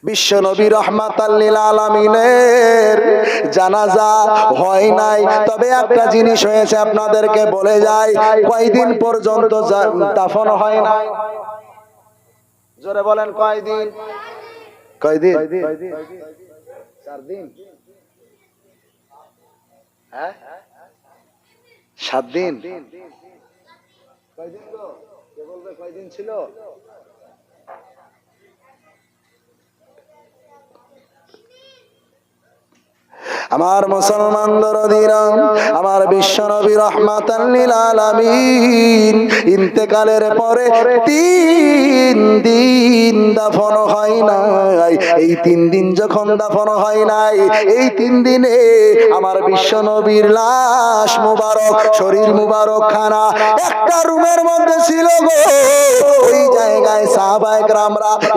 বিশ্ব নবী রাহমাতাল লিল আলামিনের জানাজা হয় নাই, তবে একটা জিনিস হয়েছে আপনাদেরকে বলে যাই, কয়দিন পর্যন্ত দাফন হয় নাই? জোরে বলেন কয়দিন? কয়দিন? 4 দিন? হ্যাঁ 7 দিন? কয়দিন গো? কে বলবে কয়দিন ছিল? আমার মুসলমান দরদিরা, আমার বিশ্ব নবী রাহমাতাল লিল আলামিন ইন্তেকালের পরে 3 দিন দাফন হয় নাই। এই 3 দিন যখন দাফন হয় নাই, এই 3 দিনে আমার বিশ্ব নবীর লাশ মুবারক, শরীর মুবারক খানা একটা রুমের মধ্যে ছিল গো। ওই জায়গায় সাহাবায়ে কেরামরা